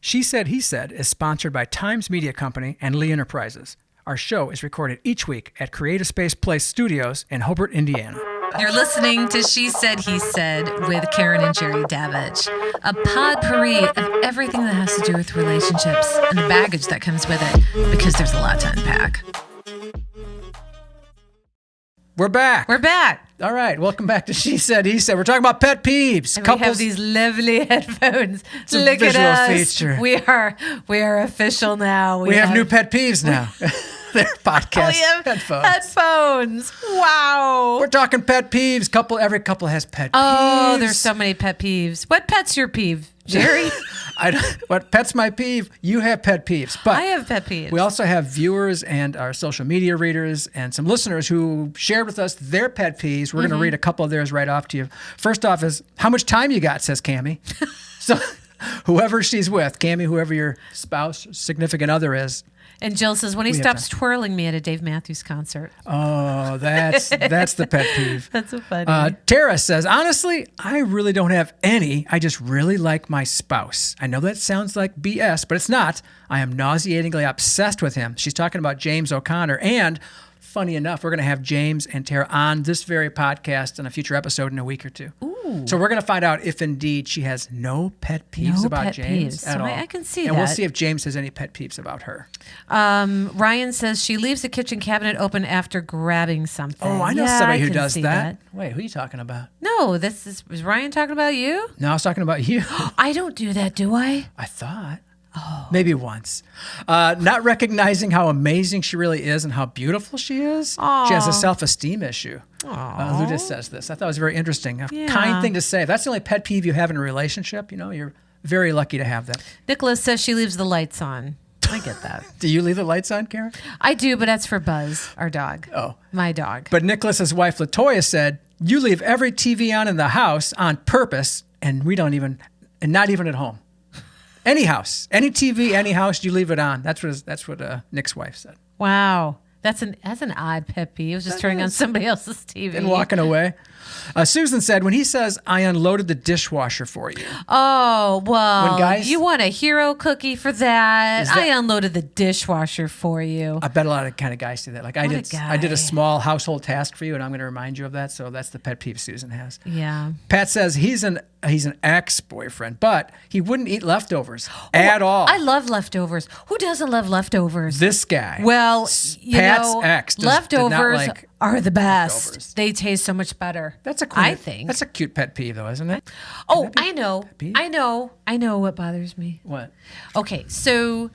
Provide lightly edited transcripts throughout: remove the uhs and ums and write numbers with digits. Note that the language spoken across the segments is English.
She Said, He Said is sponsored by Times Media Company and Lee Enterprises. Our show is recorded each week at Creative Space Place Studios in Hobart, Indiana. You're listening to She Said, He Said with Karen and Jerry Davidge, a potpourri of everything that has to do with relationships and the baggage that comes with it, because there's a lot to unpack. We're back. We're back. All right. Welcome back to She Said, He Said. We're talking about pet peeves. And we have these lovely headphones. Look at us. Feature. We are official now. We have new pet peeves now. They're podcast headphones. Wow. We're talking pet peeves. Every couple has pet peeves. Oh, there's so many pet peeves. What pet's your peeve, Jerry? What pet's my peeve? You have pet peeves. But I have pet peeves. We also have viewers and our social media readers and some listeners who shared with us their pet peeves. We're going to read a couple of theirs right off to you. First off is, how much time you got, says Cammie. So whoever she's with, Cammie, whoever your spouse, significant other is. And Jill says, when he stops twirling me at a Dave Matthews concert. Oh, that's the pet peeve. That's so funny. Tara says, honestly, I really don't have any. I just really like my spouse. I know that sounds like BS, but it's not. I am nauseatingly obsessed with him. She's talking about James O'Connor. And funny enough, we're going to have James and Tara on this very podcast in a future episode in a week or two. Ooh. So we're going to find out if indeed she has no pet peeves about James at all. I can see that. And we'll see if James has any pet peeves about her. Ryan says she leaves the kitchen cabinet open after grabbing something. Oh, I know somebody who does that. Wait, who are you talking about? No, is Ryan talking about you? No, I was talking about you. I don't do that, do I? I thought. Oh. Maybe once. Not recognizing how amazing she really is and how beautiful she is. Aww. She has a self-esteem issue. Ludus says this. I thought it was very interesting. A kind thing to say. If that's the only pet peeve you have in a relationship, you're very lucky to have that. Nicholas says she leaves the lights on. I get that. Do you leave the lights on, Karen? I do, but that's for Buzz, our dog. Oh. My dog. But Nicholas's wife, Latoya, said, you leave every TV on in the house on purpose, and not even at home. Any house, any TV, any house, you leave it on. That's what Nick's wife said. Wow. That's an odd pet peeve. It was just turning on somebody else's TV. And walking away. Susan said, when he says, I unloaded the dishwasher for you. Oh, well, you want a hero cookie for that. I unloaded the dishwasher for you. I bet a lot of kind of guys do that. Like I did a small household task for you, and I'm going to remind you of that. So that's the pet peeve Susan has. Yeah. Pat says he's an ex-boyfriend, but he wouldn't eat leftovers at all. I love leftovers. Who doesn't love leftovers? This guy. Well, Pat's ex leftovers are the best. Leftovers. They taste so much better. I think that's a cute pet peeve, though, isn't it? Oh, I know what bothers me. What? Okay, so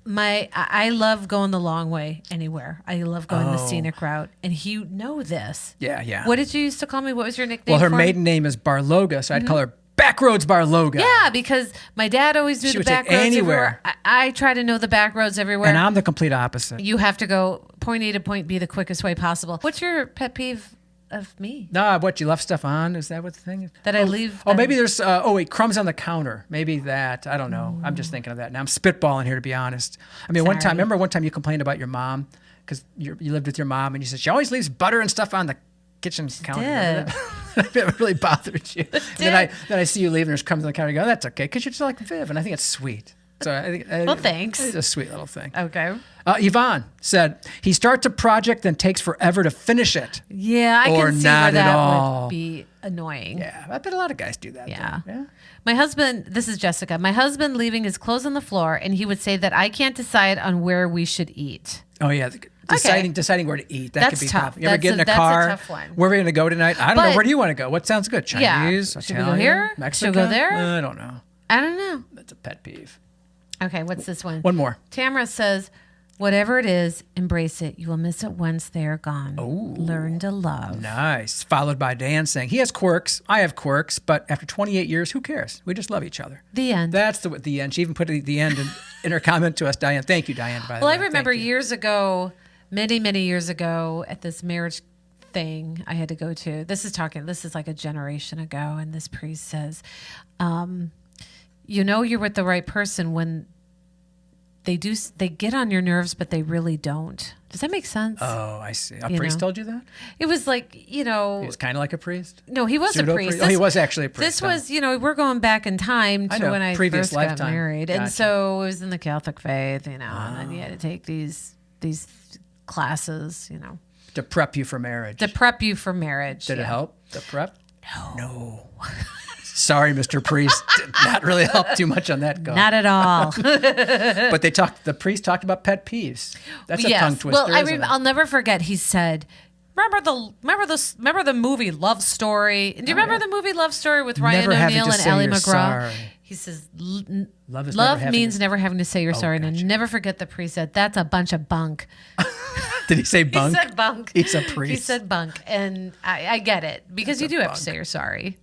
I love going the long way anywhere. I love going the scenic route, and you know this. Yeah. What did you used to call me? What was your nickname? Well, her maiden name is Barloga, so I'd call her Backroads Barloga. Yeah, because my dad always knew the back roads everywhere. I try to know the back roads everywhere. And I'm the complete opposite. You have to go point A to point B the quickest way possible. What's your pet peeve of me? No, what, you left stuff on? Is that what the thing is? That I leave? Maybe there's, crumbs on the counter. Maybe that. I don't know. I'm just thinking of that. Now I'm spitballing here, to be honest. I mean, remember one time you complained about your mom? Because you lived with your mom, and you said she always leaves butter and stuff on the kitchen counter. It really bothered you. Then I see you leave and there's crumbs on the counter. You go, that's okay, because you're just like Viv, and I think it's sweet. So I think. Well, thanks. It's a sweet little thing. Okay. Yvonne said he starts a project then takes forever to finish it. Yeah, I can see where that would be annoying. Yeah, I bet a lot of guys do that. Yeah. My husband, this is Jessica. My husband leaving his clothes on the floor, and he would say that I can't decide on where we should eat. Oh yeah. Deciding where to eat. That could be tough. You ever get in a car? That's a tough one. Where are we going to go tonight? I don't know. Where do you want to go? What sounds good? Chinese? Should we go here? Mexico? Should we go there? I don't know. I don't know. That's a pet peeve. Okay, what's this one? One more. Tamara says, whatever it is, embrace it. You will miss it once they are gone. Oh. Learn to love. Nice. Followed by Dan saying, he has quirks. I have quirks. But after 28 years, who cares? We just love each other. The end. That's the end. She even put the end in her comment to us, Diane. Thank you, Diane, by the way. Well, I remember years ago, many, many years ago, at this marriage thing I had to go to. This is like a generation ago. And this priest says, you know you're with the right person when they get on your nerves, but they really don't. Does that make sense? Oh, I see. A priest told you that? It was like, He was kind of like a priest? No, he was a priest. Oh, he was actually a priest. This was, we're going back in time to when I previous first lifetime. got married. Gotcha. And so it was in the Catholic faith, and then you had to take these classes, To prep you for marriage. To prep you for marriage. Did it help, the prep? No. Sorry, Mr. Priest. Did not really help too much on that go. Not at all. But the priest talked about pet peeves. That's a tongue twister. Well, I'll never forget. He said, "Remember the movie Love Story? Do you remember the movie Love Story with Ryan O'Neal and Ally McGraw?" Sorry. He says, Love means never having to say you're sorry." Gotcha. And never forget the priest said, "That's a bunch of bunk." Did he say bunk? He said bunk. He's a priest. He said bunk, and I get it because you do have to say you're sorry.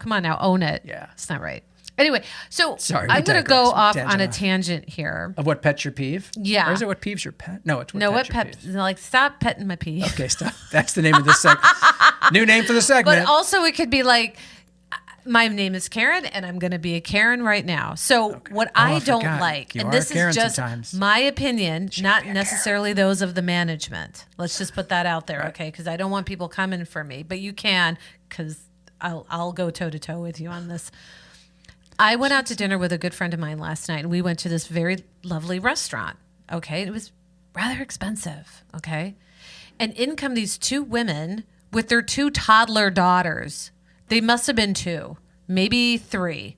Come on now, own it. Yeah. It's not right. Anyway, so Sorry, I'm going to go off on a off. tangent here. Of what pet's your peeve? Yeah. Or is it what peeves your pet? No, it's what No, pet's what your pet? peeves. Like, stop petting my peeve. Okay, stop. That's the name of this segment. New name for the segment. But also, it could be like, my name is Karen, and I'm going to be a Karen right now. So what I don't forgot. like, You and are this a Karen is just sometimes. my opinion, not necessarily those of the management. Let's just put that out there, okay? Because I don't want people coming for me, but you can, because I'll go toe to toe with you on this. I went out to dinner with a good friend of mine last night, and we went to this very lovely restaurant. Okay, it was rather expensive. Okay, and in come these two women with their two toddler daughters. They must have been 2, maybe 3,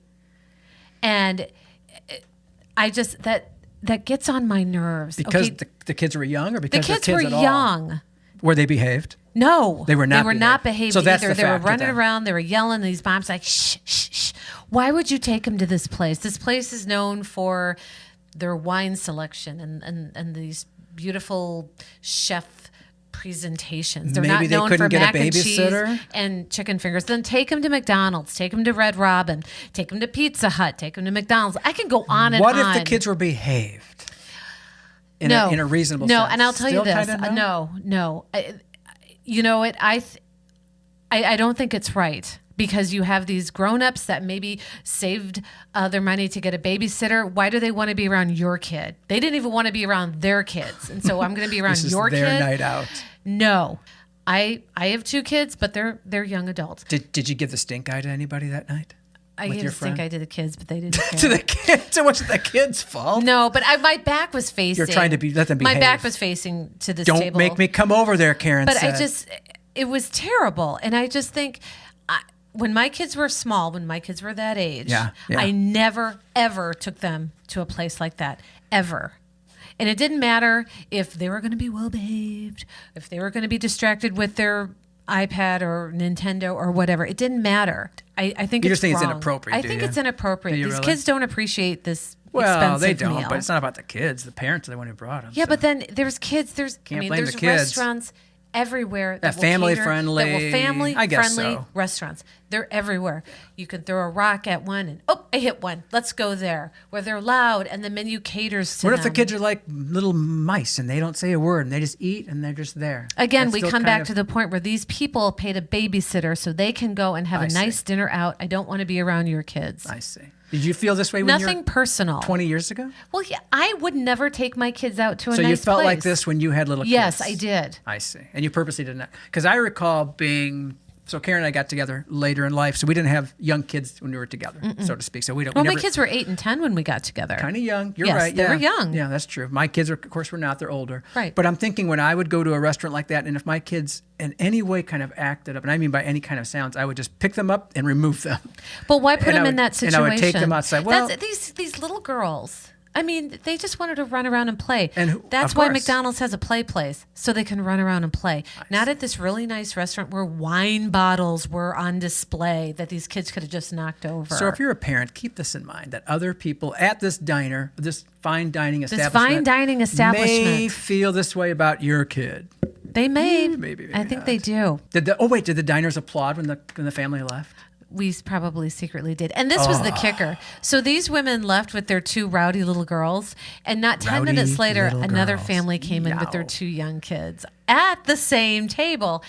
and I just that gets on my nerves. Because the kids were young, or the because kids they're were kids at all? young. Were they behaved? No, They were not behaved So that's either. the They were factor running then. around. They were yelling. These moms like, shh, shh, shh. Why would you take them to this place? This place is known for their wine selection and these beautiful chef presentations. They're Maybe not they known couldn't for get a mac and cheese babysitter? and chicken fingers. Then take them to McDonald's. Take them to Red Robin. Take them to Pizza Hut. Take them to McDonald's. I can go on and What on. if the kids were behaved? In No, a reasonable no, sense? and I'll tell you Still this. kinda No. You know what? I don't think it's right because you have these grown-ups that maybe saved their money to get a babysitter. Why do they want to be around your kid? They didn't even want to be around their kids, and so I'm going to be around This is your their kid. night out. No, I have 2 kids, but they're young adults. Did you give the stink eye to anybody that night? I with used your to think friend? I did the kids, but they didn't care. To the kids? It wasn't the kids' fault. No, but my back was facing. You're trying to let them My behave. back was facing to this Don't table. make me come over there, Karen But said. it was terrible. And I just think when my kids were small, when my kids were that age, Yeah. I never, ever took them to a place like that, ever. And it didn't matter if they were going to be well behaved, if they were going to be distracted with their iPad or Nintendo or whatever. It didn't matter. I think You it's just think it's wrong. inappropriate, I do think you? it's inappropriate. Do you These really? kids don't appreciate this Well, expensive they don't, meal. but it's not about the kids. The parents are the one who brought them. Yeah, but then there's kids. There's Can't blame there's the kids. restaurants everywhere That will family cater- friendly- that will family I guess friendly so. restaurants. They're everywhere. You can throw a rock at one and I hit one. Let's go there. Where they're loud and the menu caters to What if the them. kids are like little mice and they don't say a word and they just eat and they're just there? Again, That's we still come kind back of- to the point where these people paid a babysitter so they can go and have I a see. nice dinner out. I don't want to be around your kids. I see. Did you feel this way when you Nothing were personal. 20 years ago? Well, yeah, I would never take my kids out to a So nice you felt place. like this when you had little kids? Yes, I did. I see. And you purposely did not. Because I recall being, so Karen and I got together later in life, so we didn't have young kids when we were together, so to speak. So we don't. Well, we my never, kids were 8 and 10 when we got together. kind of young. You're Yes, right. they Yeah. were young. Yeah, that's true. My kids, of course, were not. They're older. Right. But I'm thinking when I would go to a restaurant like that, and if my kids in any way kind of acted up, and I mean by any kind of sounds, I would just pick them up and remove them. But why put And I them in would- that and situation? I would take them outside. Well- these little girls. I mean, they just wanted to run around and play. And that's of why course. McDonald's has a play place, so they can run around and play. Not at this really nice restaurant where wine bottles were on display that these kids could have just knocked over. So if you're a parent, keep this in mind that other people at this diner, this fine dining This establishment, fine dining may establishment, feel this way about your kid. they may. Maybe I think not. they do. Did the diners applaud when the family left? We probably secretly did. And this was the kicker. So these women left with their 2 rowdy little girls, and not 10 Rowdy minutes later, little another girls. family came in with their Yow. 2 young kids at the same table.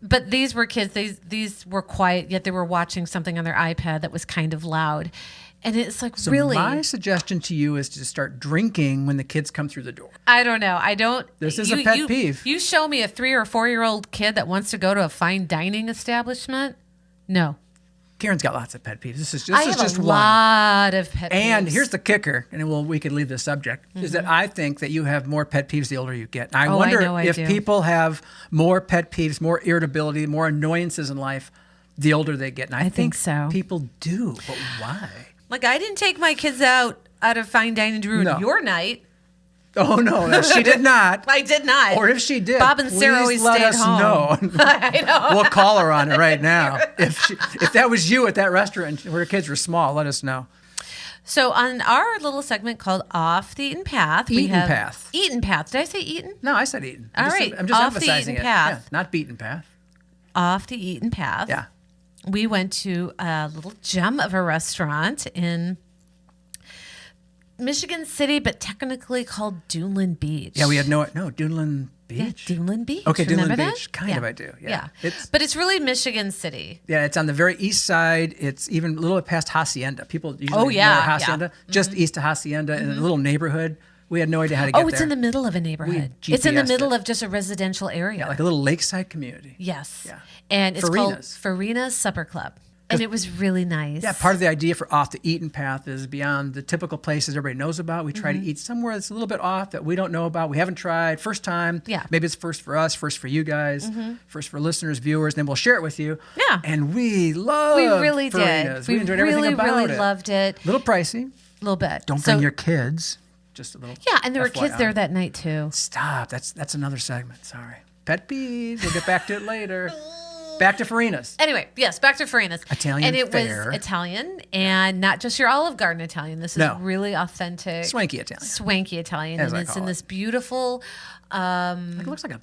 But these were kids, these were quiet, yet they were watching something on their iPad that was kind of loud. And it's like, So really? my suggestion to you is to start drinking when the kids come through the door. I don't know. I don't. This is a pet peeve. You show me a 3 or 4-year-old kid that wants to go to a fine dining establishment. No. Karen's got lots of pet peeves. This is I have just a one. lot of pet peeves. And here's the kicker, and we could leave the subject, is that I think that you have more pet peeves the older you get. And I wonder if people have more pet peeves, more irritability, more annoyances in life the older they get. And I think so. People do, but why? Like, I didn't take my kids out of fine dining to ruin your night. Oh, no, she did not. I did not. Or if she did, Bob and Sarah always let stayed us home. know. I know. We'll call her on it right now. If that was you at that restaurant where your kids were small, let us know. So on our little segment called Off the Eaten Path, we have Path. Eaten Path. Did I say eaten? No, I said eaten. All right. I'm just Off the emphasizing Eaten it. Path. Yeah, not beaten path. Off the Eaten Path. Yeah. We went to a little gem of a restaurant in Michigan City, but technically called Dunlin Beach. Yeah, we had Dunlin Beach. Yeah, Dunlin Beach. Okay, Remember Dunlin that? Beach. Kind of, I do. Yeah. But it's really Michigan City. Yeah, it's on the very east side. It's even a little bit past Hacienda. People usually know Hacienda, just east of Hacienda in a little neighborhood. We had no idea how to get there. Oh, it's in the middle of a neighborhood. It's in the middle of just a residential area. Yeah, like a little lakeside community. Yes. Yeah. And it's called Farina's Supper Club. And it was really nice. Yeah, part of the idea for Off the Eaten Path is beyond the typical places everybody knows about. We try to eat somewhere that's a little bit off that we don't know about. We haven't tried. First time. Yeah. Maybe it's first for us, first for you guys, first for listeners, viewers, and then we'll share it with you. Yeah. And we loved We really Farina's. did. We enjoyed everything about it. We really loved it. A little pricey. A little bit. Don't bring your kids. Just a little. Yeah, and there were FYI. kids there that night too. Stop. That's another segment. Sorry. Pet peeves. We'll get back to it later. Back to Farina's. Anyway, yes, back to Farina's. Italian and it fare. was Italian, and not just your Olive Garden Italian. This is really authentic, swanky Italian. Swanky Italian, As and I it's call in it. this beautiful, It looks like a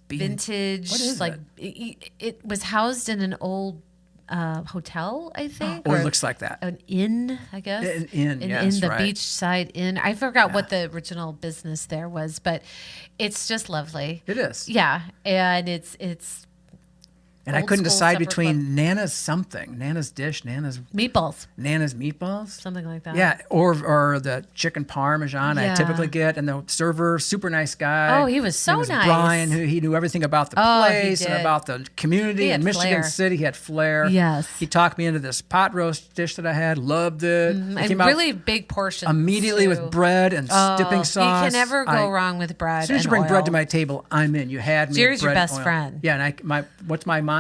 vintage. What is like it? it was housed in an old hotel, I think. Or it looks like that. An inn, I guess. An inn, in yes, the right. beachside inn. I forgot what the original business there was, but it's just lovely. It is. Yeah, and it's. And I Old couldn't school decide supper between club. Nana's something, Nana's dish, Nana's Meatballs, meatballs, something like that. Yeah, or the chicken parmesan I Yeah. typically get, and the server, super nice guy. Oh, he was so nice. Brian, who he knew everything about the Oh, he place and did. about the community He had in Michigan flair. City. He had flair. Yes. He talked me into this pot roast dish that I had. Loved it. It And came out really big portions. immediately too. with bread and dipping sauce. You can never go wrong with bread. As soon as you and bring bread oil. to my table, I'm in. You had me. at Jerry's your bread and best oil. friend. Yeah, and what's my mantra?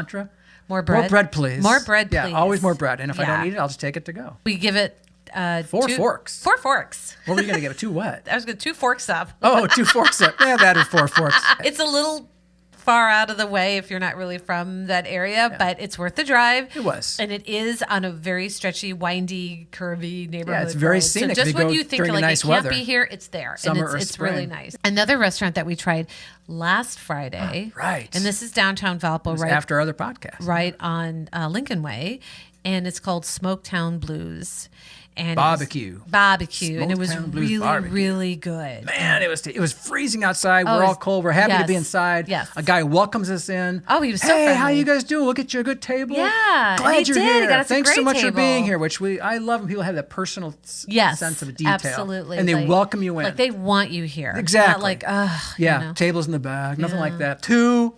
More bread. More bread, please. More bread, please. Yeah, always more bread. And if I Yeah. don't eat it, I'll just take it to go. We give it 4 forks. 4 forks. What were you going to give it? 2 what? I was going to 2 forks up. Oh, 2 forks. Yeah, that or 4 forks. It's a little far out of the way if you're not really from that area, but it's worth the drive. It was. And it is on a very stretchy, windy, curvy neighborhood. Yeah, it's very road. scenic So if just you when go you think during like the nice it can't weather. be here, it's there. Summer and or it's really spring. nice. Another restaurant that we tried last Friday. Right. And this is downtown Valpo, It was right after our other podcast. right on Lincoln Way, and it's called Smoketown Blues. And Barbecue. And it was Smoketown Blues really, barbecue. really good. Man, it was freezing outside. Oh, We're it all was- cold. We're happy to be yes, inside. yes. A guy welcomes us in. Oh, he was so Hey, how friendly. you guys doing? We'll get you a good table. Yeah, and Glad he you're did. He here. got us a Thanks so great much for being table. here, which I love when people have that personal Yes, sense of detail. absolutely. And they Like- welcome you in. Like they want you here. Exactly. Not like, ugh. Yeah, You know. tables in the back, nothing like that. 2,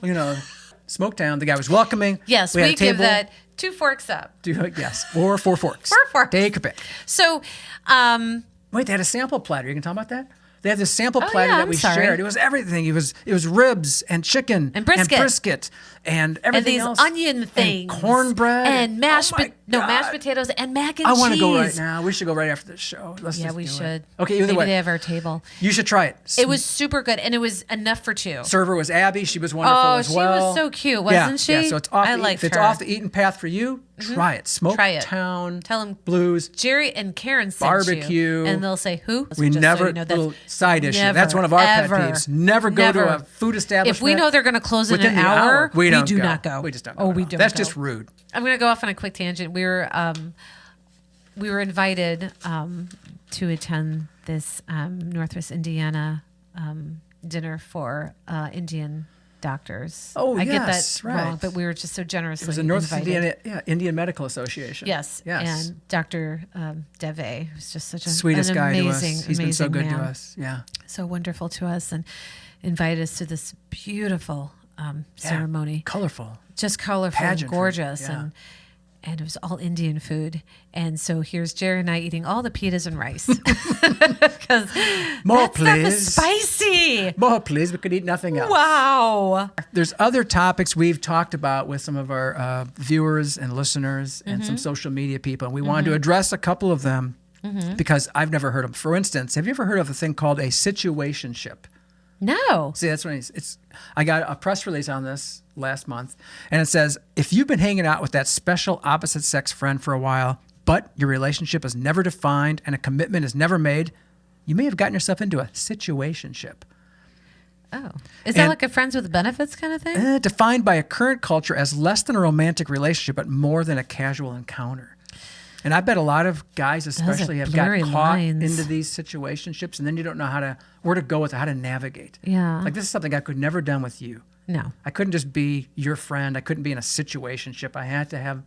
Smoketown. The guy was welcoming. Yes, we we had a give table. that 2 forks up. Yes, or 4 forks. 4 forks. Take a pick. So, Wait, they had a sample platter. You can talk about that? They had this sample platter yeah, that I'm we sorry. shared. It was everything. It was ribs and chicken And brisket. and and everything these else. onion things. And cornbread. And mashed, Oh my God. mashed potatoes and mac and I cheese. want to go right now. We should go right after this show. Let's Yeah, just we do it. should. Okay, either Maybe way. they have our table. You should try it. It was super good, and it was enough for 2. Server was Abby. She was wonderful Oh, as she well. was so cute, wasn't she? Yeah, so it's off I the, liked if it's her. off the eaten path for you, try it. Try it. Smoketown Tell 'em Blues. Jerry and Karen sent Barbecue. you, and they'll say who. We Just never so you know, that's little side issue. never, That's one of our ever, pet peeves. Never go to a food establishment. If we know they're going to close in within an the hour, we don't do go. not go. We just don't go. Oh, at we all. don't. That's go. just rude. I'm going to go off on a quick tangent. We were invited to attend this Northwest Indiana dinner for Indian doctors. Oh, I get yes, that wrong, right. but we were just so generously It was the North invited. Indian Medical Association. Yes. And Dr. Deve was just such Sweetest an guy amazing, to us. He's been so good man. to us. Yeah. So wonderful to us, and invited us to this beautiful ceremony. Colorful. Just colorful Pageantry, and gorgeous. yeah. And it was all Indian food. And so here's Jerry and I eating all the pitas and rice. Because More, that stuff is please. spicy. More, please. We could eat nothing else. Wow. There's other topics we've talked about with some of our viewers and listeners and some social media people. And we wanted to address a couple of them because I've never heard of them. For instance, have you ever heard of a thing called a situationship? No. See, that's what I got a press release on this last month, and it says, if you've been hanging out with that special opposite sex friend for a while, but your relationship is never defined and a commitment is never made, you may have gotten yourself into a situationship. Oh. Is that like a friends with benefits kind of thing? Defined by a current culture as less than a romantic relationship, but more than a casual encounter. And I bet a lot of guys especially have got caught into these situationships, and then you don't know where to go with it, how to navigate. Yeah. Like, this is something I could never done with you. No. I couldn't just be your friend. I couldn't be in a situationship. I had to have,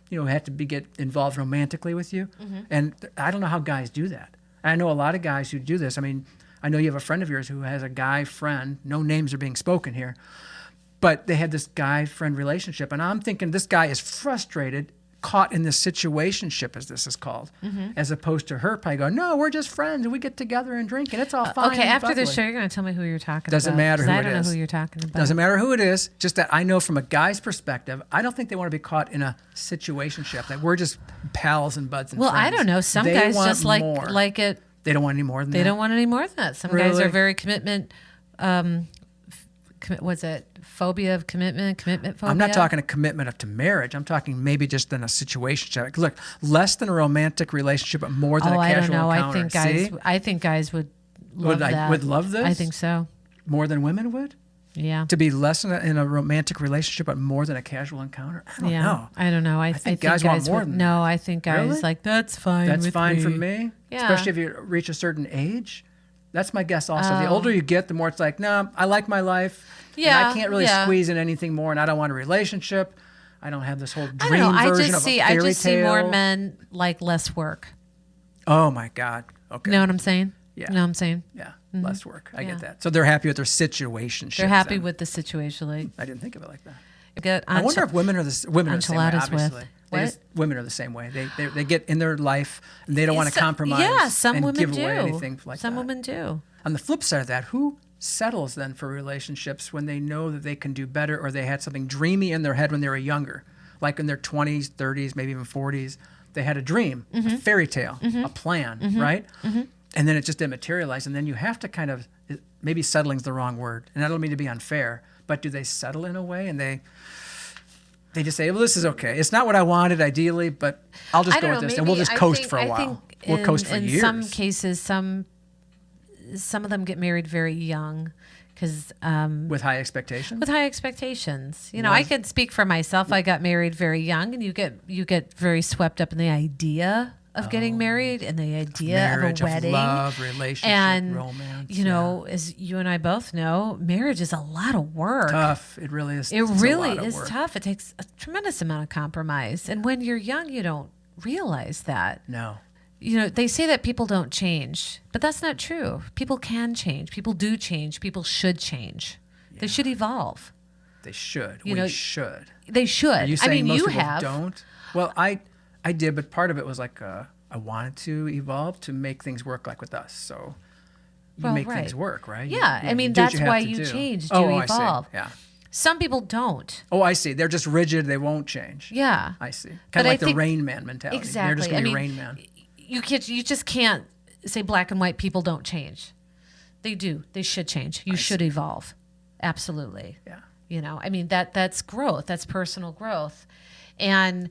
get involved romantically with you. And I don't know how guys do that. I know a lot of guys who do this. I mean, I know you have a friend of yours who has a guy friend. No names are being spoken here. But they had this guy-friend relationship. And I'm thinking this guy is frustrated, caught in this situationship, as this is called, as opposed to her probably going, no, we're just friends and we get together and drink and it's all fine. Okay, after lovely. this show, you're going to tell me who you're talking Doesn't about. matter who it is. I don't know who you're talking about. Doesn't matter who it is. Just that I know from a guy's perspective, I don't think they want to be caught in a situationship. That we're just pals and buds and friends. I don't know. Some They guys want just more. like it. They don't want any more than that. They don't want any more than that. Some guys Really? are very commitment. What's it? Phobia of commitment phobia. I'm not talking a commitment to marriage. I'm talking maybe just in a situation. Look, less than a romantic relationship, but more than a casual encounter. I think guys would love that. Would love this? I think so. More than women would? Yeah. To be less in a romantic relationship, but more than a casual encounter? I don't know. I don't know. I think guys want more than that. No, I think guys Really? like, that's fine. That's with fine me. for me? Yeah. Especially if you reach a certain age? That's my guess also. The older you get, the more it's like, no, I like my life. Yeah, and I can't really squeeze in anything more, and I don't want a relationship. I don't have this whole I dream don't know. version of a fairy I just see more tale. men like less work. Oh my God. Okay. You know what I'm saying? Yeah. You know what I'm saying? Yeah. Less work. I Yeah. get that. So they're happy with their situationship. They're happy with the situation. I didn't think of it like that. Get I wonder if women are the same way. enchiladas with- Obviously, What? Women are the same way. They get in their life and they don't want to compromise. Yeah, some and women give do. away anything like Some that. women do. On the flip side of that, who settles then for relationships when they know that they can do better, or they had something dreamy in their head when they were younger, like in their 20s, 30s, maybe even 40s? They had a dream, a fairy tale, a plan, right? And then it just didn't materialize. And then you have to kind of, maybe settling's the wrong word, and I don't mean to be unfair, but do they settle in a way and they just say, well, this is okay. It's not what I wanted ideally, but I'll just go with this, and we'll just coast for a while. We'll coast for years. In some cases, some of them get married very young, because with high expectations. with high expectations. You know, I can speak for myself. I got married very young, and you get very swept up in the idea of getting married and the idea Marriage, of a wedding, of love, relationship, and romance. you know, as you and I both know, marriage is a lot of work. Tough. It really is. It It's really a lot of is work. tough. It takes a tremendous amount of compromise, and when you're young, you don't realize that. No. You know, they say that people don't change, but that's not true. People can change. People do change. People should change. They should evolve. They should. You We know, should. They should. Are you saying most you people have. don't? Well, I did, but part of it was like I wanted to evolve to make things work like with us. So you Well, make right. things work, right? Yeah, I mean, do what that's have why to you do. change, Oh, you I see. evolve. Yeah. Some people don't. Oh, I see. They're just rigid. They won't change. Yeah. I see. But Kind I of like the think- Rain Man mentality. Exactly. They're just going to be I mean, Rain Man. You just can't say black and white people don't change. They do. They should change. You should evolve. Absolutely. Yeah. You know, I mean, that's growth. That's personal growth. And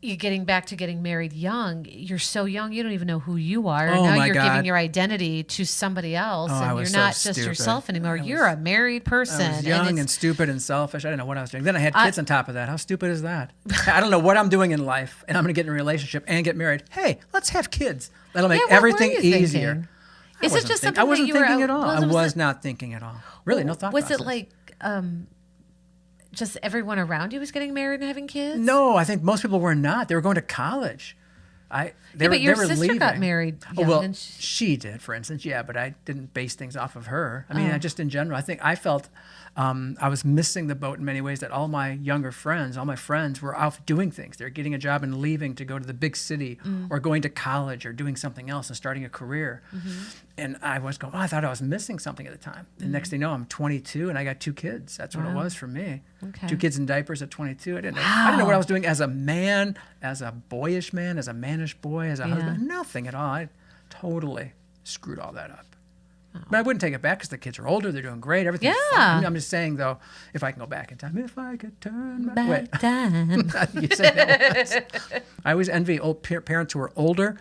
you getting back to getting married young, you're so young, you don't even know who you are. Oh, now my you're God. giving your identity to somebody else, Oh, I and was you're not so just stupid. yourself anymore. I was- You're a married person. I was young and it's- stupid and selfish. I didn't know what I was doing. Then I had kids on top of that. How stupid is that? I don't know what I'm doing in life, and I'm going to get in a relationship and get married. Hey, let's have kids. That'll make Yeah, what were everything you easier. thinking? I Is it wasn't just think- something I wasn't that you were thinking out- at all. was I it- was not thinking at all. Really, no thought Was process. it like just everyone around you was getting married and having kids? No, I think most people were not. They were going to college. But your sister leaving. got married young. Well, and she did, for instance. Yeah, but I didn't base things off of her. I mean, I just in general, I think I felt I was missing the boat in many ways, that all my friends were out doing things. They're getting a job and leaving to go to the big city or going to college or doing something else and starting a career. And I was going, I thought I was missing something at the time. And next thing you know, I'm 22 and I got 2 kids. That's what it was for me. Okay. 2 kids in diapers at 22. I didn't know what I was doing as a man, as a boyish man, as a mannish boy, as a husband. Nothing at all. I totally screwed all that up. But I wouldn't take it back because the kids are older. They're doing great. Everything's fine. I'm just saying, though, if I can go back in time, if I could turn back time. You said that once. I always envy old parents who are older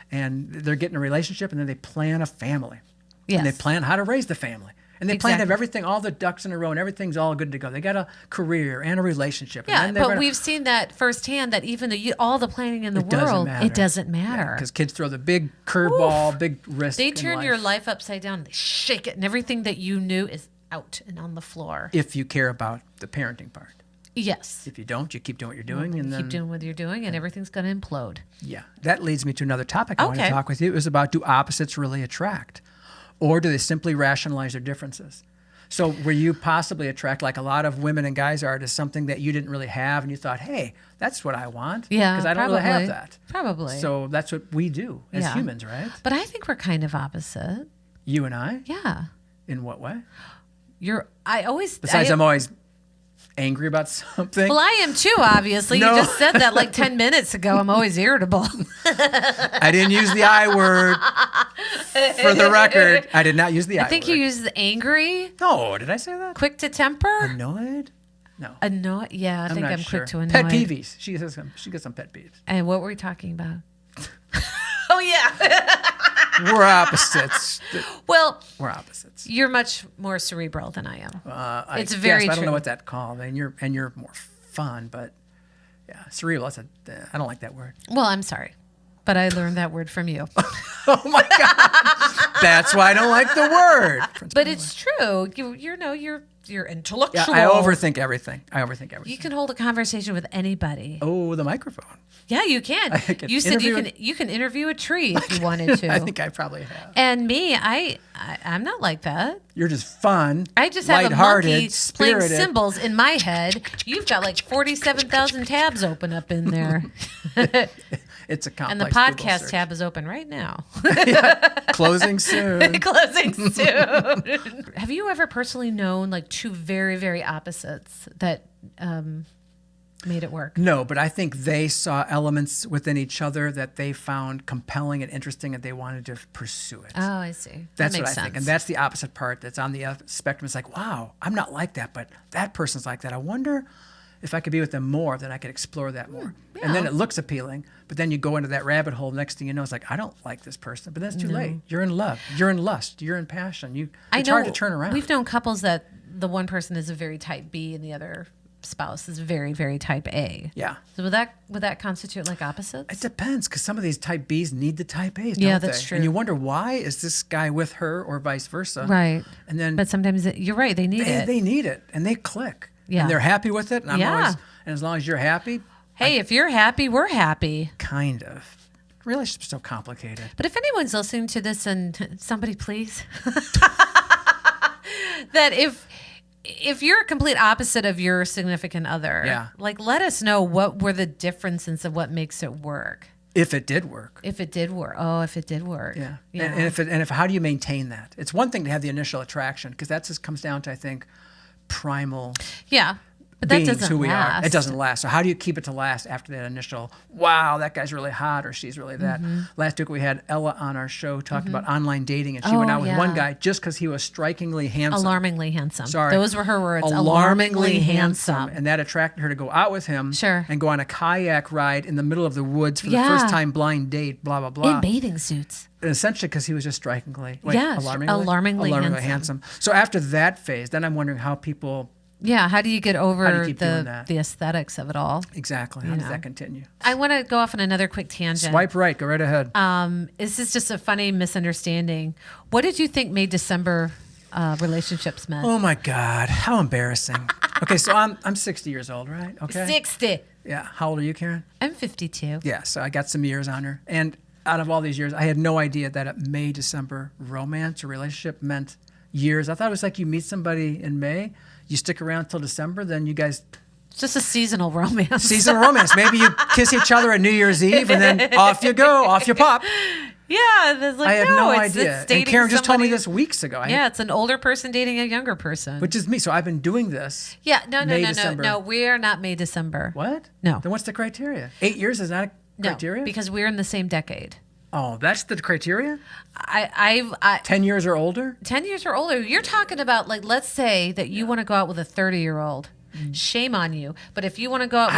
and they're getting a relationship and then they plan a family. Yes. And they plan how to raise the family. And they plan to have everything, all the ducks in a row, and everything's all good to go. They got a career and a relationship. Yeah, and but we've seen that firsthand, that even all the planning in the world, it doesn't matter. Because kids throw the big curveball, big risk. They turn your life upside down. They shake it, and everything that you knew is out and on the floor. If you care about the parenting part. Yes. If you don't, you keep doing what you're doing. And then keep doing what you're doing, and everything's going to implode. Yeah. That leads me to another topic I want to talk with you. It was about, do opposites really attract? Or do they simply rationalize their differences? So were you possibly attracted, like a lot of women and guys are, to something that you didn't really have, and you thought, hey, that's what I want? Yeah, because I don't really have that. Probably. So that's what we do as humans, right? But I think we're kind of opposite. You and I? Yeah. In what way? Besides, I'm always angry about something. Well, I am too, obviously. No. You just said that like 10 minutes ago. I'm always irritable. I didn't use the I word. For the record, I did not use the I word. I think you used the angry. No, did I say that? Quick to temper? Annoyed? No. Annoyed? Yeah, I think I'm quick to annoy. Pet peeves. She gets some pet peeves. And what were we talking about? Oh, yeah. We're opposites. Well, we're opposites. You're much more cerebral than I am. It's very true. I don't know what that called. And you're more fun, but yeah, cerebral. I don't like that word. Well, I'm sorry, but I learned that word from you. Oh my God, that's why I don't like the word. But it's true. You're intellectual. Yeah, I overthink everything. You can hold a conversation with anybody. Oh, the microphone. Yeah, you can. You said you can interview a tree if you wanted to. I think I probably have. And me, I'm not like that. You're just fun. I just have a monkey spirited. playing cymbals in my head. You've got like 47,000 tabs open up in there. It's a complex. And the podcast tab is open right now. Closing soon. Closing soon. Have you ever personally known like 2 very, very opposites that made it work? No, but I think they saw elements within each other that they found compelling and interesting, and they wanted to pursue it. Oh, I see. That's what I think. And that's the opposite part that's on the spectrum. It's like, wow, I'm not like that, but that person's like that. I wonder if I could be with them more, then I could explore that more. Yeah. And then it looks appealing, but then you go into that rabbit hole. Next thing you know, it's like, I don't like this person, but then it's too late. You're in love. You're in lust. You're in passion. It's hard to turn around. We've known couples that the one person is a very type B and the other spouse is very, very type A. Yeah. So would that constitute like opposites? It depends, because some of these type Bs need the type As, yeah, don't that's they? true. And you wonder, why is this guy with her or vice versa? Right. And then, but sometimes you're right. They need it. They need it, and they click. Yeah. And they're happy with it. And I'm always, and as long as you're happy. Hey, if you're happy, we're happy. Kind of. Relationships are so complicated. But if anyone's listening to this, and somebody please, that if you're a complete opposite of your significant other, like let us know what were the differences of what makes it work. If it did work. If it did work. Oh, if it did work. Yeah. And how do you maintain that? It's one thing to have the initial attraction, because that just comes down to, I think, primal. Yeah. But that doesn't who we last. Are. It doesn't last. So how do you keep it to last after that initial, wow, that guy's really hot or she's really that? Last week we had Ella on our show talking about online dating, and she went out with one guy just because he was strikingly handsome. Alarmingly handsome. Sorry. Those were her words. Alarmingly handsome. And that attracted her to go out with him. Sure. And go on a kayak ride in the middle of the woods for the first time, blind date, blah, blah, blah. In bathing suits. And essentially because he was just strikingly, alarmingly handsome. So after that phase, then I'm wondering how people... Yeah, how do you get over the aesthetics of it all? Exactly. How does that continue? I want to go off on another quick tangent. Swipe right. Go right ahead. This is just a funny misunderstanding. What did you think made December relationships meant. Oh my God, how embarrassing. Okay, so I'm 60 years old, right? Okay. 60. Yeah. How old are you, Karen? I'm 52. Yeah, so I got some years on her. And out of all these years, I had no idea that a May, December romance or relationship meant years. I thought it was like you meet somebody in May, you stick around till December, then you guys... It's just a seasonal romance. Seasonal romance. Maybe you kiss each other at New Year's Eve and then off you go, off you pop. Yeah, there's like, I had no idea. It's And Karen just told me this weeks ago. Yeah, it's an older person dating a younger person. Which is me. So I've been doing this. Yeah, no. December. No, we are not May, December. What? No. Then what's the criteria? 8 years is not a criteria? No, because we're in the same decade. Oh, that's the criteria? I 10 years or older? 10 years or older. You're talking about, like, let's say that you want to go out with a 30-year-old. Shame on you. But if you want to go out with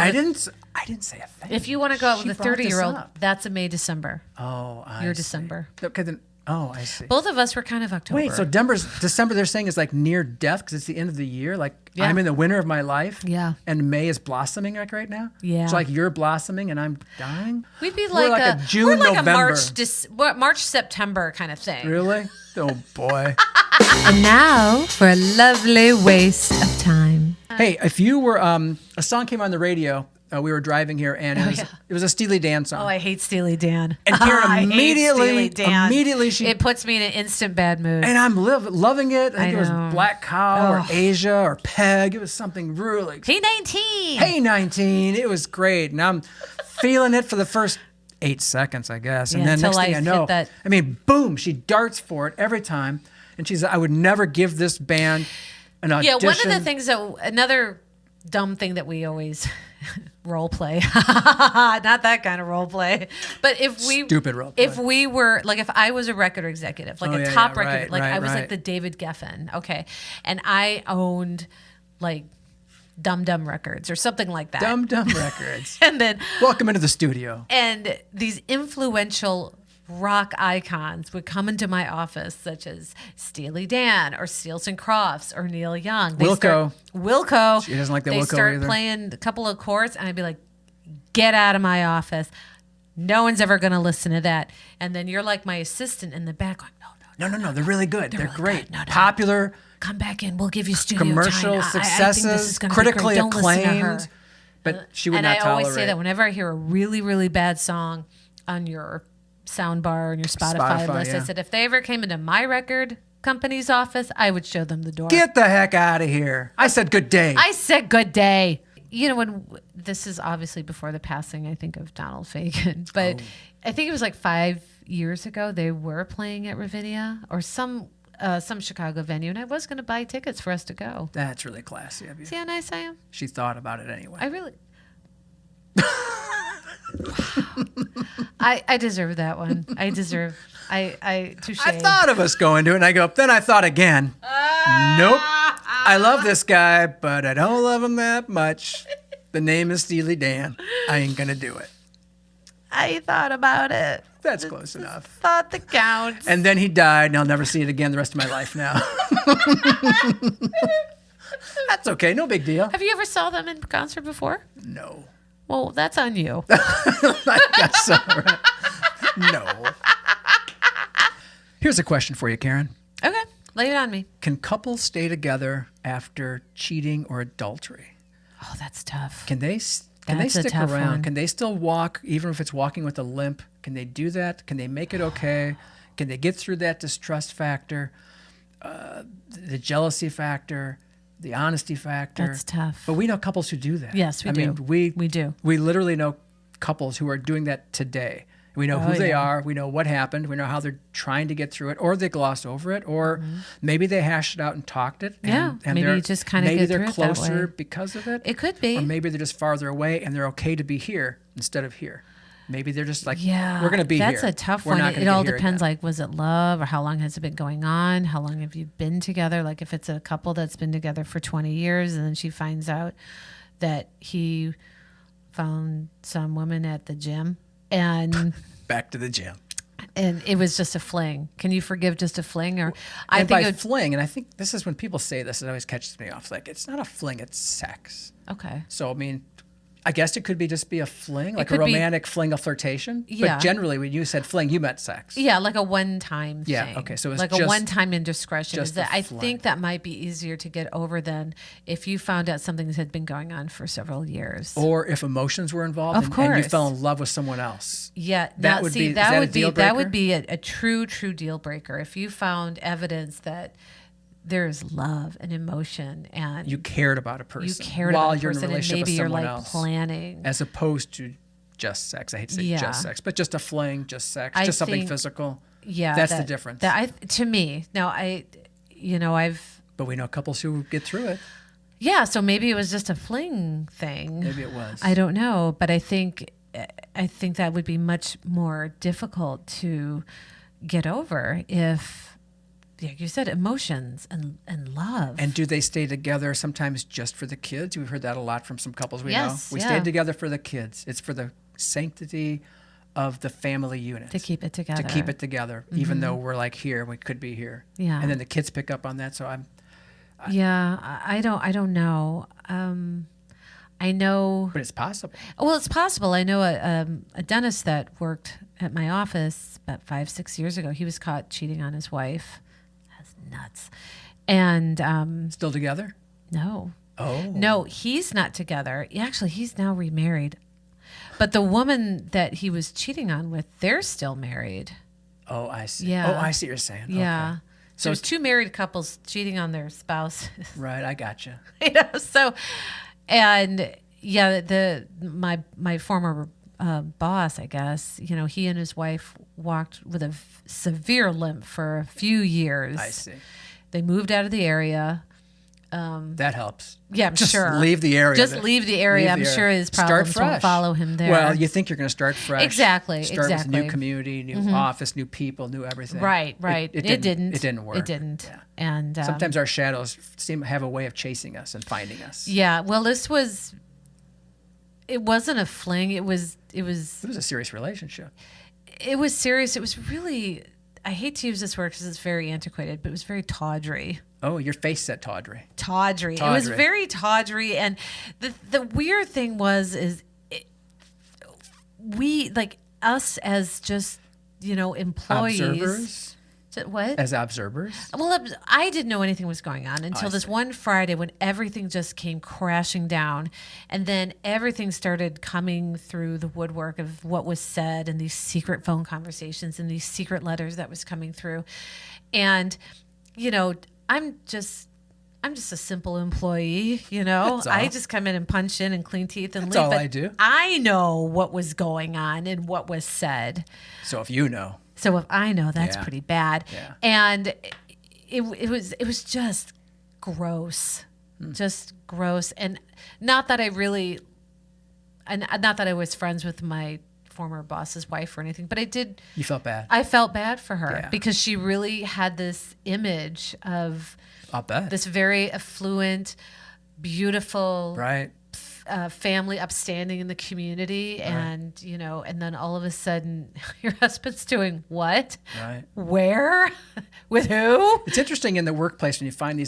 I didn't say a thing. If you want to go out She with a brought this 30-year-old, up. that's a May, December. Oh, I You're see. December. Okay, then, I see. Both of us were kind of October. Wait, so December they're saying is like near death because it's the end of the year? Like Yeah. I'm in the winter of my life? Yeah. And May is blossoming like right now? Yeah. So like you're blossoming and I'm dying? We'd be We're like, like a June, we're like November. a March, September kind of thing. Really? Oh, boy. And now for a lovely waste of time. Hey, if you were, a song came on the radio. We were driving here, and it was a Steely Dan song. Oh, I hate Steely Dan. And Karen I hate Steely Dan. immediately It puts me in an instant bad mood. and I'm loving it. I think it was know. Black Cow or Asia or Peg. It was something really. P19. Hey, 19. It was great, and I'm feeling it for the first 8 seconds, I guess, and Yeah, then next until thing I I know, hit that- I mean, boom, she darts for it every time, and she's. I would never give this band an audition. Yeah, one of the things another dumb thing that we always role play, not that kind of role play, but Stupid role play. If we were like, if I was a record executive, like a top record, like I was like the David Geffen, okay, and I owned like Dum Dum Records or something like that. Dum Dum Records. And then Welcome into the studio. and these influential rock icons would come into my office, such as Steely Dan or Steels and Crofts or Neil Young. Wilco. She doesn't like that They Wilco start either. playing a couple of chords, and I'd be like, "Get out of my office! No one's ever going to listen to that." And then you're like my assistant in the back, going, No. They're really good. They're really great. good. No. Popular, "Come back in. We'll give you studio commercial time. I think this successes, is gonna be critically great. Don't listen to her." acclaimed. But she would And not I tolerate. always say that whenever I hear a really, really bad song on your sound bar and your Spotify list, I yeah. said, if they ever came into my record company's office, I would show them the door. Get the heck out of here. I said good day. I said good day. You know, when this is obviously before the passing, I think, of Donald Fagen, but I think it was like 5 years ago they were playing at Ravinia or some Chicago venue, and I was going to buy tickets for us to go. That's really classy of you. See how nice I am? She thought about it anyway. I really. I deserve that one. I touche. I thought of us going to it, and I go, then I thought again. Nope. I love this guy, but I don't love him that much. The name is Steely Dan. I ain't going to do it. I thought about it. That's close enough. Thought that counts. And then he died, and I'll never see it again the rest of my life now. That's okay. No big deal. Have you ever saw them in concert before? No. Well, that's on you. I guess so, right? No. Here's a question for you, Karen. Okay, lay it on me. Can couples stay together after cheating or adultery? Oh, that's tough. Can they That's a stick tough around? one. Can they still walk, even if it's walking with a limp? Can they do that? Can they make it okay? Can they get through that distrust factor, the jealousy factor, the honesty factor? That's tough. But we know couples who do that. Yes, we I do. mean, We do. We literally know couples who are doing that today. We know who they are. We know what happened. We know how they're trying to get through it, or they glossed over it, or maybe they hashed it out and talked it. Yeah, and maybe they're- you just kinda maybe get they're through it that closer way. because of it. It could be. Or maybe they're just farther away and they're okay to be here instead of here. Maybe they're just like, Yeah, we're going to be that's here. a tough We're one. not It gonna get all here depends. again. Like, was it love, or how long has it been going on? How long have you been together? Like, if it's a couple that's been together for 20 years, and then she finds out that he found some woman at the gym, and Back to the gym. it was just a fling. Can you forgive just a fling? Or I And think by it would, fling, and I think this is when people say this, it always catches me off. Like, it's not a fling, it's sex. okay. So, I mean, I guess it could be a fling, like a could be- romantic fling, a flirtation. Yeah. But generally, when you said fling, you meant sex. Yeah, like a one-time thing. Yeah, okay, so it's like just- a one-time indiscretion. just Is that a I fling. think that might be easier to get over than if you found out something that had been going on for several years. Or if emotions were involved Of and you course. fell in love with someone else. Yeah, That now, would see, be- is that that a would be deal that would breaker? be a true deal breaker. If you found evidence that there's love and emotion and You cared about a person you cared while about a you're in a person and relationship maybe with you're someone like else. planning. As opposed to just sex. I hate to say Yeah. just sex, but just a fling, just sex, I just something think- physical. Yeah, That's the difference. To me, now I've But we know couples who get through it. yeah. So maybe it was just a fling thing. Maybe it was. I don't know, but I think that would be much more difficult to get over if, like you said, emotions and love. And do they stay together sometimes just for the kids? We've heard that a lot from some couples we Yes, know. We yeah. stayed together for the kids. It's for the sanctity of the family unit. to keep it together. To keep it together, even though we're like here, we could be here. Yeah. And then the kids pick up on that. So I don't know. I know. but it's possible. Well, it's possible. I know a dentist that worked at my office about 5-6 years ago. He was caught cheating on his wife. That's nuts. And Still together? no, Oh. no, he's not together. Actually, he's now remarried. But the woman that he was cheating on with, they're still married. Oh, I see. Yeah. Oh, I see what you're saying. Yeah. Okay. So it's two married couples cheating on their spouses. Right, I gotcha. So, and yeah, my former boss, I guess, he and his wife walked with a severe limp for a few years. I see. They moved out of the area. That helps. Yeah, I'm Just sure. leave the area. Just leave the area. I'm sure his problems Start won't fresh. follow him there. Well, you think you're going to start fresh. Exactly, Start with a exactly. new community, new office, new people, new everything. Right. It didn't. It didn't work. It didn't. Yeah. And Sometimes our shadows have a way of chasing us and finding us. yeah. Well, it wasn't a fling. It was It was a serious relationship. serious. It was really, I hate to use this word because it's very antiquated, but it was very tawdry. Oh, your face said tawdry. Tawdry. It was Tawdry. very tawdry. And the weird thing we, like us as just, employees. Observers? What? As observers? Well, I didn't know anything was going on until I this see. one Friday when everything just came crashing down. And then everything started coming through the woodwork of what was said and these secret phone conversations and these secret letters that was coming through. And, I'm just a simple employee, That's all. I just come in and punch in and clean teeth and That's leave. all but I do. I know what was going on and what was said. So if you know. So if I know, that's Yeah. pretty bad. Yeah. And it was just gross, just gross. And not that I was friends with my former boss's wife or anything, but You felt bad. I felt bad for her Yeah. because she really had this image of I'll bet. this very affluent, beautiful, Right. family upstanding in the community, and and then all of a sudden your husband's doing what? Right. Where? With who? It's interesting in the workplace when you find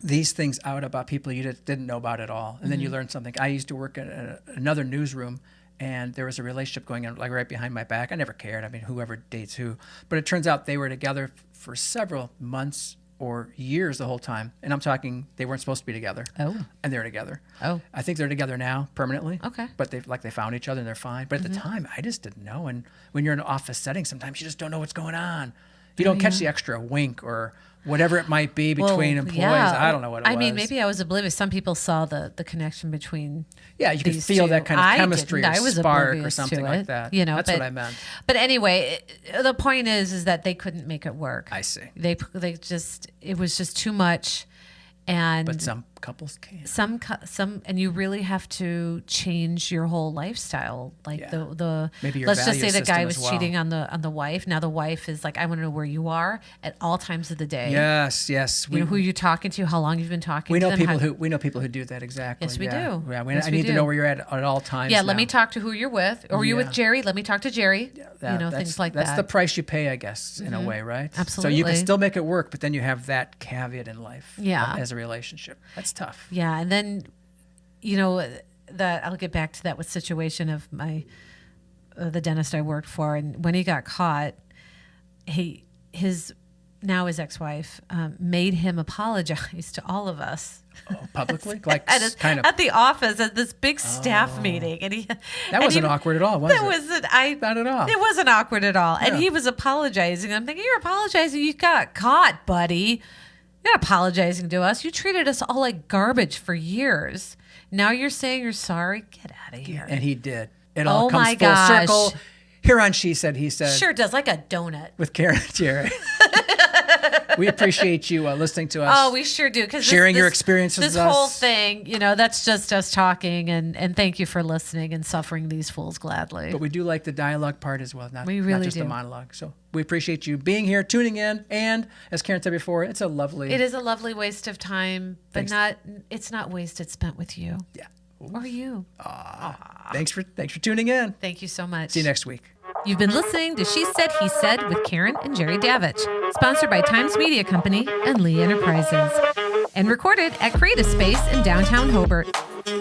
these things out about people you didn't know about at all, and then you learn something. I used to work at another newsroom, and there was a relationship going on like right behind my back. I never cared. I mean, whoever dates who, but it turns out they were together for several months or years the whole time. And I'm talking, they weren't supposed to be together. Oh. And they're together. Oh. I think they're together now permanently. Okay. But they found each other and they're fine. But at the time, I just didn't know. And when you're in an office setting, sometimes you just don't know what's going on. If you don't catch the extra wink or whatever it might be between employees, I don't know what it was. I mean, maybe I was oblivious. Some people saw the connection between. Yeah, you could these feel two. that kind of I chemistry didn't. or I was spark or oblivious something to like it, that. That's what I meant. But anyway, the point is that they couldn't make it work. I see. They just, it was just too much, and But some couples can. some, and you really have to change your whole lifestyle. Like Yeah. the Maybe your let's just value say the guy system was as well. cheating on the wife. Now the wife is like, I want to know where you are at all times of the day. Yes. You know who you're talking to, how long you've been talking we to know them. people who do that exactly. Yes, we yeah. do. Yeah, Yes, I we need to do. know where you're at all times. Yeah, let me now. talk to who you're with. Or are you with Yeah. Jerry? Let me talk to Jerry. Things like that. That's the price you pay, I guess, in a way, right? So you Absolutely. can still make it work, but then you have that caveat in life. Yeah. As a relationship, that's tough. Yeah, and then, that I'll get back to that with situation of my the dentist I worked for, and when he got caught, his ex-wife made him apologize to all of us. Oh, publicly, like at the office at this big staff meeting, and that wasn't awkward at all, was it? Not at all. It wasn't awkward at all, Yeah. and he was apologizing. I'm thinking, you're apologizing. You got caught, buddy. You're not apologizing to us. You treated us all like garbage for years. Now you're saying you're sorry. Get out of here. And he did. It all comes my full gosh. circle. Here on She Said, He Said. Sure does, like a donut. With Karen and Jerry. We appreciate you listening to us. Oh, we sure do. Sharing your experiences this with us. whole thing, that's just us talking. And thank you for listening and suffering these fools gladly. But we do like the dialogue part as well, not really just do. the monologue. So we appreciate you being here, tuning in. And as Karen said before, it is a lovely waste of time, but it's not wasted spent with you. Yeah. Or you. Thanks for tuning in. Thank you so much. See you next week. You've been listening to She Said, He Said with Karen and Jerry Davich, sponsored by Times Media Company and Lee Enterprises, and recorded at Creative Space in downtown Hobart.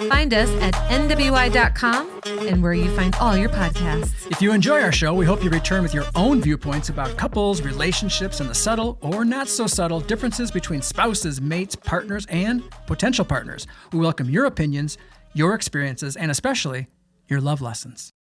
Find us at nwi.com and where you find all your podcasts. If you enjoy our show, we hope you return with your own viewpoints about couples, relationships, and the subtle or not so subtle differences between spouses, mates, partners, and potential partners. We welcome your opinions, your experiences, and especially your love lessons.